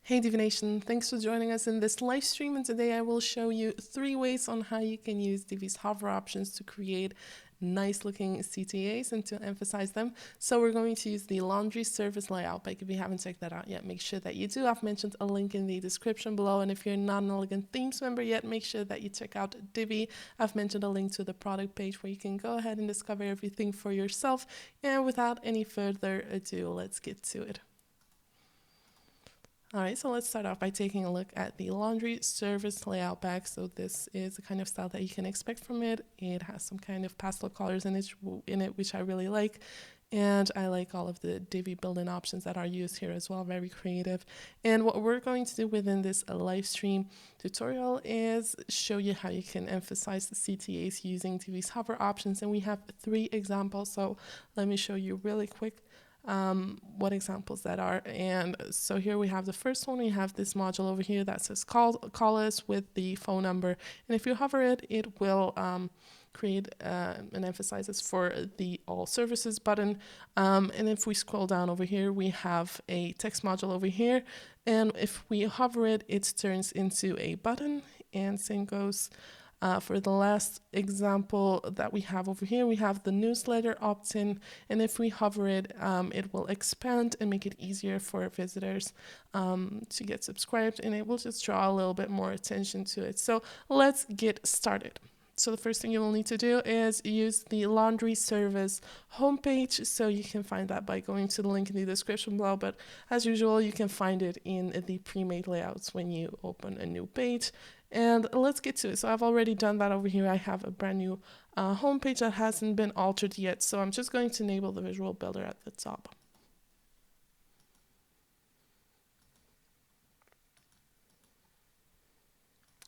Hey Divination, thanks for joining us in this live stream, and today I will show you 3 ways on how you can use Divi's hover options to create nice looking CTAs and to emphasize them. So we're going to use the laundry service layout pack. If you haven't checked that out yet, make sure that you do. I've mentioned a link in the description below, and if you're not an Elegant Themes member yet, make sure that you check out Divi. I've mentioned a link to the product page where you can go ahead and discover everything for yourself. And without any further ado, let's get to it. All right, so let's start off by taking a look at the laundry service layout pack. So this is the kind of style that you can expect from it. It has some kind of pastel colors in it, which I really like. And I like all of the Divi built-in options that are used here as well, very creative. And what we're going to do within this live stream tutorial is show you how you can emphasize the CTAs using Divi's hover options. And we have 3 examples, so let me show you really quick what examples that are. And so here we have the first one. We have this module over here that says call us with the phone number, and if you hover it, it will create and emphasizes for the all services button. And if we scroll down over here, we have a text module over here, and if we hover it, it turns into a button. And same goes for the last example that we have over here. We have the newsletter opt-in, and if we hover it, it will expand and make it easier for visitors to get subscribed, and it will just draw a little bit more attention to it. So let's get started. So the first thing you will need to do is use the laundry service homepage. So you can find that by going to the link in the description below, but as usual, you can find it in the pre-made layouts when you open a new page. And let's get to it. So I've already done that over here. I have a brand new homepage that hasn't been altered yet. So I'm just going to enable the visual builder at the top.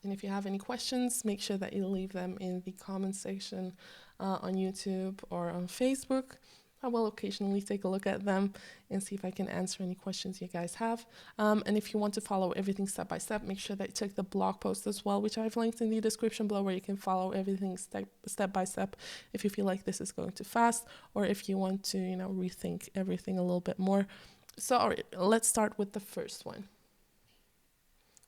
And if you have any questions, make sure that you leave them in the comment section on YouTube or on Facebook. I will occasionally take a look at them and see if I can answer any questions you guys have. And if you want to follow everything step by step, make sure that you check the blog post as well, which I've linked in the description below, where you can follow everything step by step if you feel like this is going too fast, or if you want to, rethink everything a little bit more. So all right, let's start with the first one.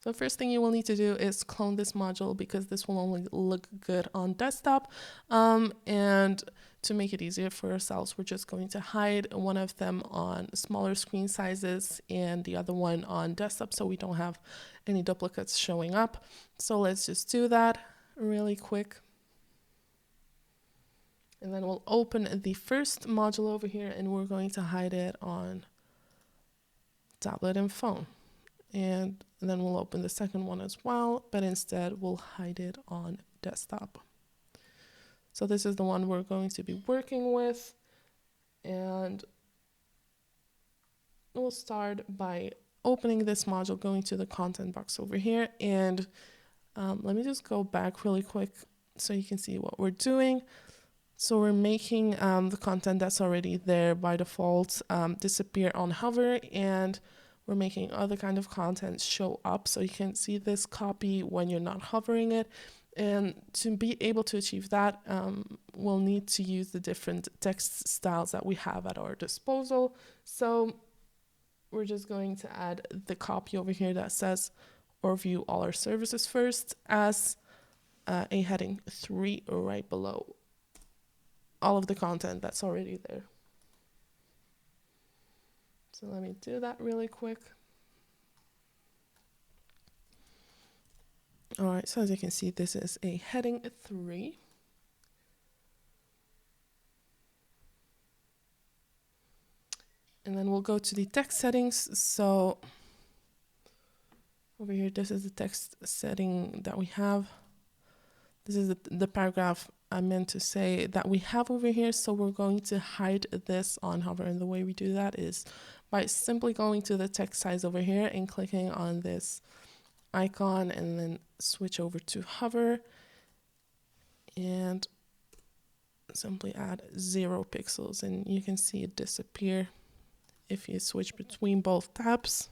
So the first thing you will need to do is clone this module, because this will only look good on desktop. And to make it easier for ourselves, we're just going to hide one of them on smaller screen sizes and the other one on desktop, so we don't have any duplicates showing up. So let's just do that really quick. And then we'll open the first module over here, and we're going to hide it on tablet and phone. And then we'll open the second one as well, but instead we'll hide it on desktop. So this is the one we're going to be working with, and we'll start by opening this module, going to the content box over here, and let me just go back really quick so you can see what we're doing. So we're making the content that's already there by default disappear on hover, and we're making other kind of content show up, so you can see this copy when you're not hovering it. And to be able to achieve that, we'll need to use the different text styles that we have at our disposal. So we're just going to add the copy over here that says, or view all our services first, as a heading 3 right below all of the content that's already there. So let me do that really quick. All right, so as you can see, this is a heading 3. And then we'll go to the text settings. So over here, this is the text setting that we have. This is the paragraph I meant to say that we have over here. So we're going to hide this on hover. And the way we do that is by simply going to the text size over here and clicking on this icon, and then switch over to hover and simply add 0 pixels, and you can see it disappear if you switch between both tabs.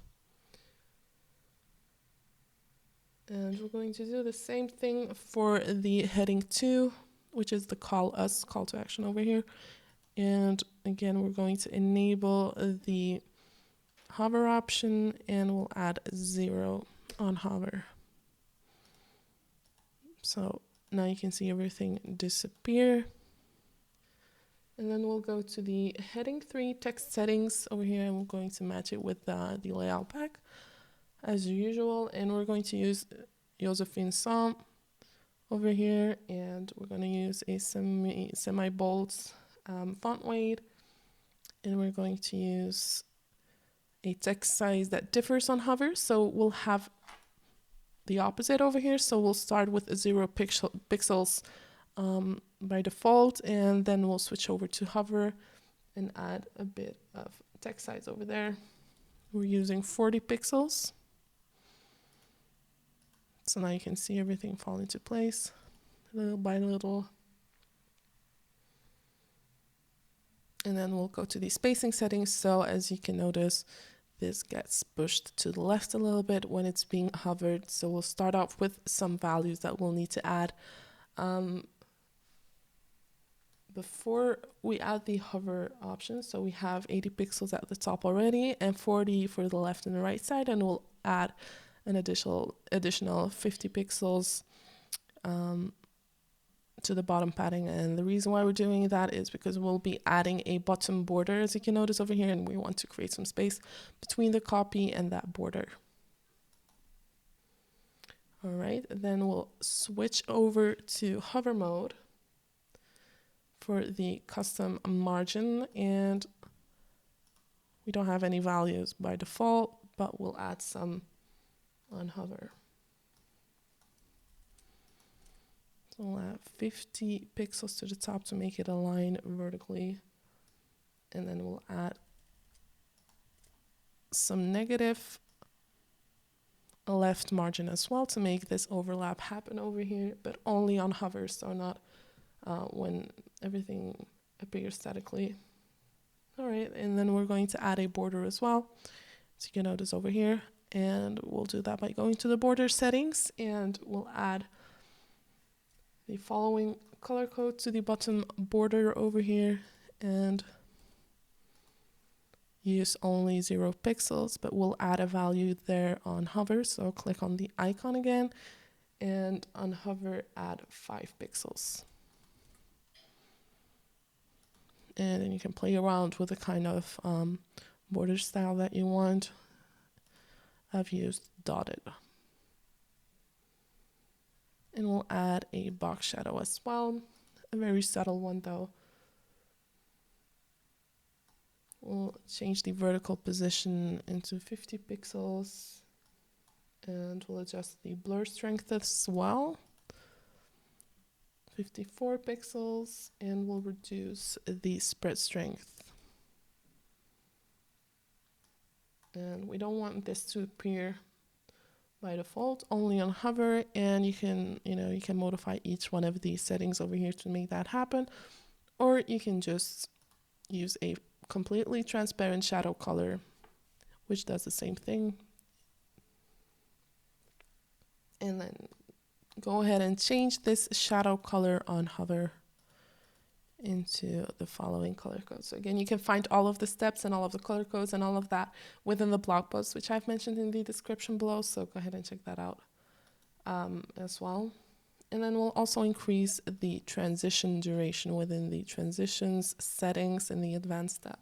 And we're going to do the same thing for the heading 2, which is the call to action over here. And again, we're going to enable the hover option and we'll add 0 on hover. So now you can see everything disappear. And then we'll go to the heading 3 text settings over here, and we're going to match it with the layout pack as usual. And we're going to use Josephine Psalm over here, and we're going to use a semi-bold font weight, and we're going to use a text size that differs on hover. So we'll have the opposite over here. So we'll start with 0 pixels by default, and then we'll switch over to hover and add a bit of text size over there. We're using 40 pixels. So now you can see everything fall into place little by little. And then we'll go to the spacing settings. So as you can notice, this gets pushed to the left a little bit when it's being hovered. So we'll start off with some values that we'll need to add. Before we add the hover option, so we have 80 pixels at the top already and 40 for the left and the right side, and we'll add an additional 50 pixels to the bottom padding. And the reason why we're doing that is because we'll be adding a bottom border, as you can notice over here, and we want to create some space between the copy and that border. All right, then we'll switch over to hover mode for the custom margin, and we don't have any values by default, but we'll add some on hover. So we'll add 50 pixels to the top to make it align vertically, and then we'll add some negative left margin as well to make this overlap happen over here, but only on hover, so not when everything appears statically. All right, and then we're going to add a border as well, so you can notice over here, and we'll do that by going to the border settings, and we'll add the following color code to the bottom border over here, and use only 0 pixels, but we'll add a value there on hover. So click on the icon again, and on hover add 5 pixels. And then you can play around with the kind of border style that you want. I've used dotted. And we'll add a box shadow as well, a very subtle one though. We'll change the vertical position into 50 pixels, and we'll adjust the blur strength as well. 54 pixels, and we'll reduce the spread strength. And we don't want this to appear by default, only on hover, and you can modify each one of these settings over here to make that happen, or you can just use a completely transparent shadow color, which does the same thing. And then go ahead and change this shadow color on hover into the following color code. So again, you can find all of the steps and all of the color codes and all of that within the blog post, which I've mentioned in the description below. So go ahead and check that out as well. And then we'll also increase the transition duration within the transitions settings in the advanced tab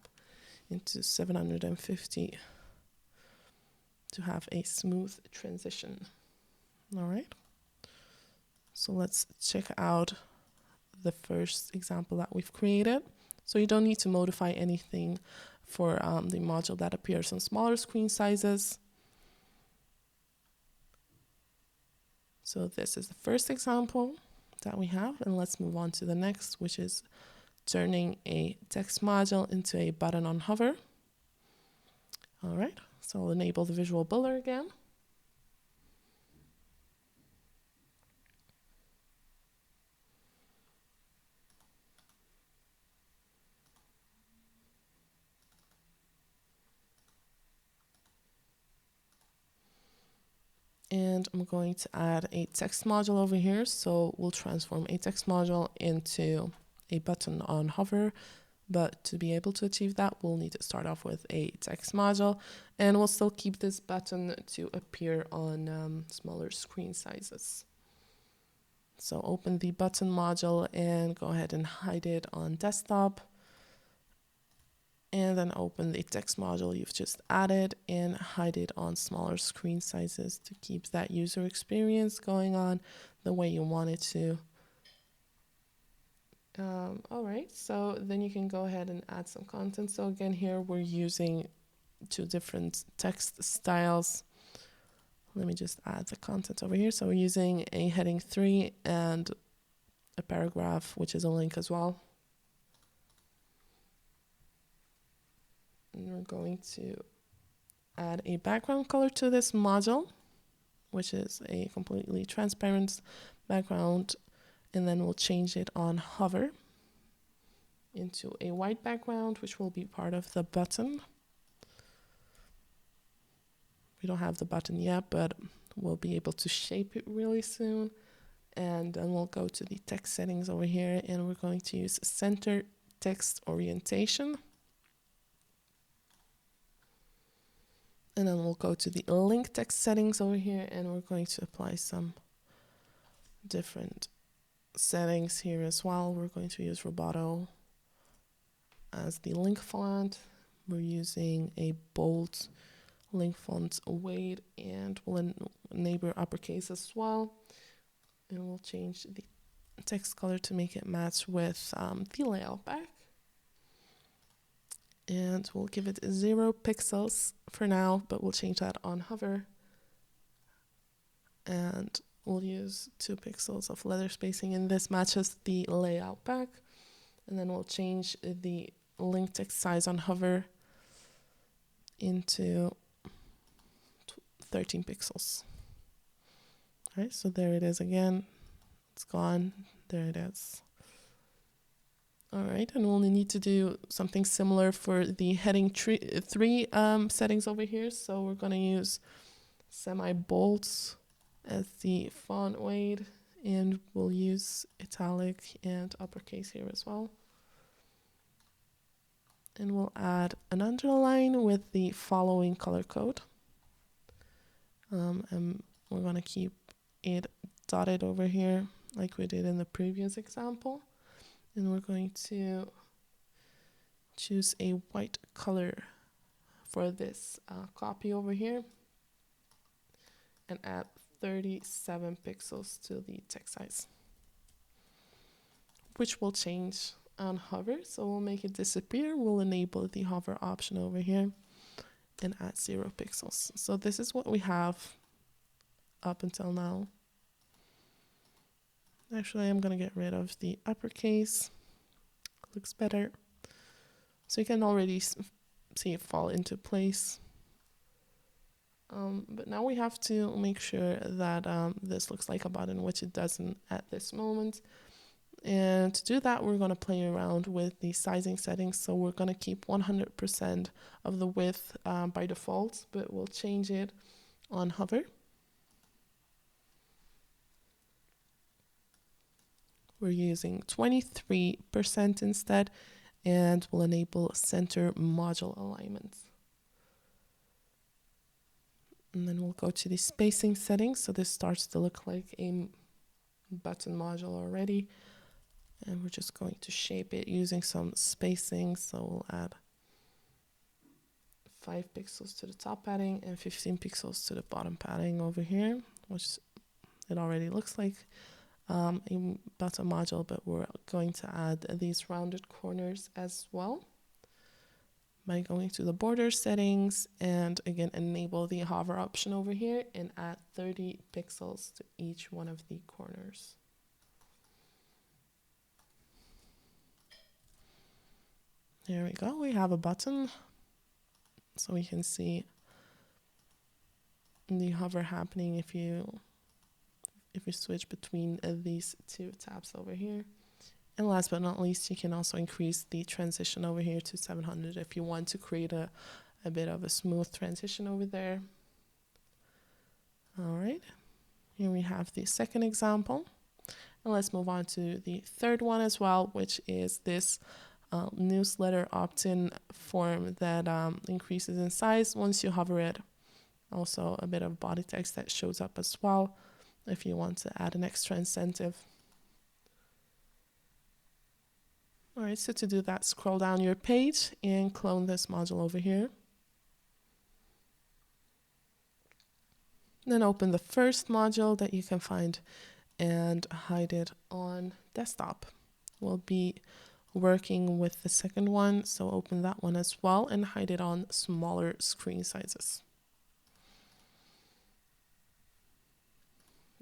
into 750 to have a smooth transition. All right. So let's check out the first example that we've created. So you don't need to modify anything for the module that appears on smaller screen sizes. So this is the first example that we have, and let's move on to the next, which is turning a text module into a button on hover. All right, so I'll enable the visual builder again. And I'm going to add a text module over here. So we'll transform a text module into a button on hover But to be able to achieve that, we'll need to start off with a text module, and we'll still keep this button to appear on smaller screen sizes. So open the button module and go ahead and hide it on desktop. And then open the text module you've just added and hide it on smaller screen sizes to keep that user experience going on the way you want it to. All right, so then you can go ahead and add some content. So again, here we're using two different text styles. Let me just add the content over here. So we're using a heading 3 and a paragraph, which is a link as well. And we're going to add a background color to this module, which is a completely transparent background. And then we'll change it on hover into a white background, which will be part of the button. We don't have the button yet, but we'll be able to shape it really soon. And then we'll go to the text settings over here, and we're going to use center text orientation. And then we'll go to the link text settings over here, and we're going to apply some different settings here as well. We're going to use Roboto as the link font. We're using a bold link font weight, and we'll enable uppercase as well. And we'll change the text color to make it match with the layout back. And we'll give it 0 pixels for now, but we'll change that on hover. And we'll use 2 pixels of letter spacing, and this matches the layout back. And then we'll change the link text size on hover into 13 pixels. All right, so there it is again. It's gone. There it is. All right, and we'll only need to do something similar for the heading 3 settings over here. So we're going to use semi-bold as the font weight, and we'll use italic and uppercase here as well. And we'll add an underline with the following color code. And we're going to keep it dotted over here like we did in the previous example. And we're going to choose a white color for this copy over here and add 37 pixels to the text size, which will change on hover. So we'll make it disappear. We'll enable the hover option over here and add 0 pixels. So this is what we have up until now. Actually, I'm going to get rid of the uppercase. Looks better. So you can already see it fall into place. But now we have to make sure that this looks like a button, which it doesn't at this moment. And to do that, we're going to play around with the sizing settings. So we're going to keep 100% of the width by default, but we'll change it on hover. We're using 23% instead, and we'll enable center module alignment. And then we'll go to the spacing settings. So this starts to look like a button module already. And we're just going to shape it using some spacing. So we'll add 5 pixels to the top padding and 15 pixels to the bottom padding over here, which it already looks like a button module, but we're going to add these rounded corners as well by going to the border settings and again enable the hover option over here and add 30 pixels to each one of the corners. There we go, we have a button. So we can see the hover happening if you switch between these two tabs over here. And last but not least, you can also increase the transition over here to 700 if you want to create a bit of a smooth transition over there. All right, here we have the second example. And let's move on to the third one as well, which is this newsletter opt-in form that increases in size once you hover it. Also a bit of body text that shows up as well if you want to add an extra incentive. All right, so to do that, scroll down your page and clone this module over here. Then open the first module that you can find and hide it on desktop. We'll be working with the second one, so open that one as well and hide it on smaller screen sizes.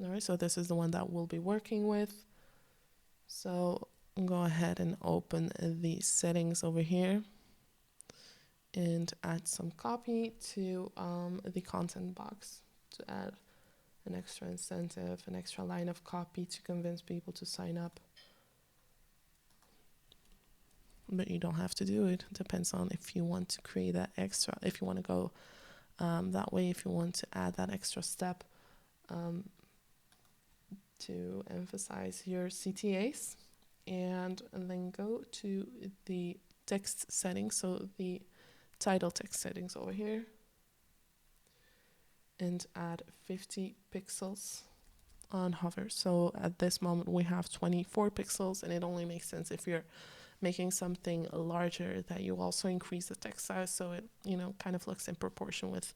All right, so this is the one that we'll be working with. So go ahead and open the settings over here and add some copy to the content box to add an extra incentive, an extra line of copy to convince people to sign up. But you don't have to do it. It depends on if you want to create that extra, if you want to go that way, if you want to add that extra step to emphasize your CTAs. And then go to the text settings, so the title text settings over here, and add 50 pixels on hover. So at this moment we have 24 pixels, and it only makes sense if you're making something larger that you also increase the text size, so it kind of looks in proportion with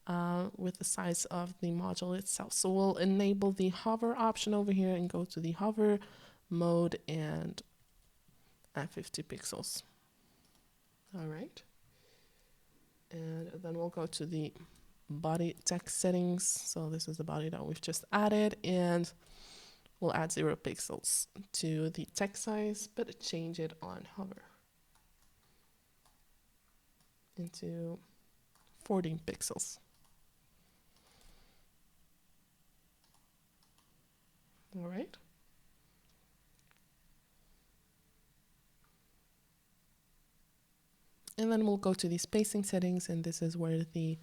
the size of the module itself. So we'll enable the hover option over here and go to the hover mode and add 50 pixels. All right, and then we'll go to the body text settings. So this is the body that we've just added, and we'll add 0 pixels to the text size, but change it on hover into 14 pixels. All right. And then we'll go to the spacing settings, and this is where the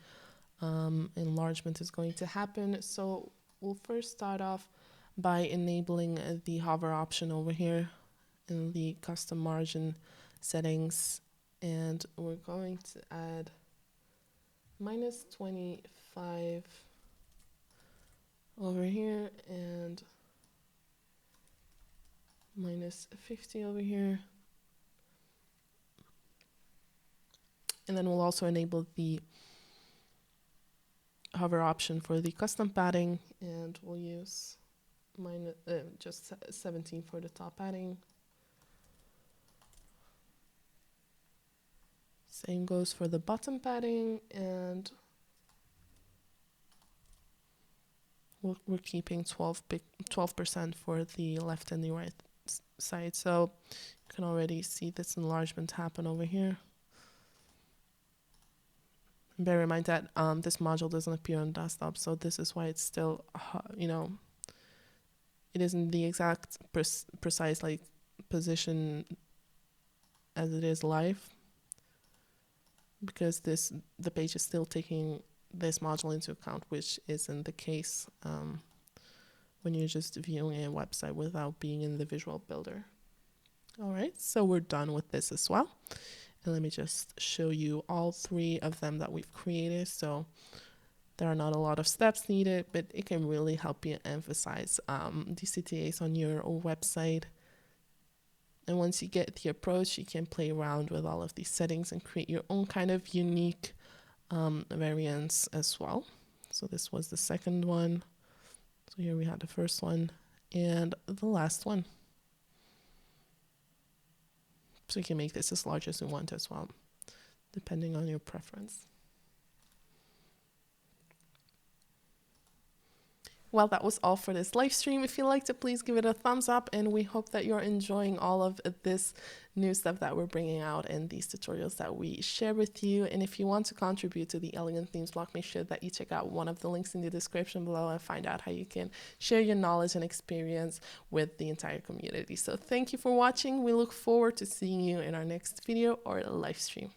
enlargement is going to happen. So we'll first start off by enabling the hover option over here in the custom margin settings, and we're going to add -25 over here and -50 over here. And then we'll also enable the hover option for the custom padding, and we'll use just 17 for the top padding. Same goes for the bottom padding, and we're keeping 12% for the left and the right side. So you can already see this enlargement happen over here. Bear in mind that this module doesn't appear on desktop, so this is why it's still, it isn't the exact precise position as it is live, because the page is still taking this module into account, which isn't the case when you're just viewing a website without being in the visual builder. All right, so we're done with this as well. And let me just show you all 3 of them that we've created. So there are not a lot of steps needed, but it can really help you emphasize the CTAs on your website. And once you get the approach, you can play around with all of these settings and create your own kind of unique variants as well. So this was the second one. So here we had the first one and the last one. So you can make this as large as you want as well, depending on your preference. Well, that was all for this live stream. If you liked it, please give it a thumbs up, and we hope that you're enjoying all of this new stuff that we're bringing out and these tutorials that we share with you. And if you want to contribute to the Elegant Themes blog, make sure that you check out one of the links in the description below and find out how you can share your knowledge and experience with the entire community. So thank you for watching. We look forward to seeing you in our next video or live stream.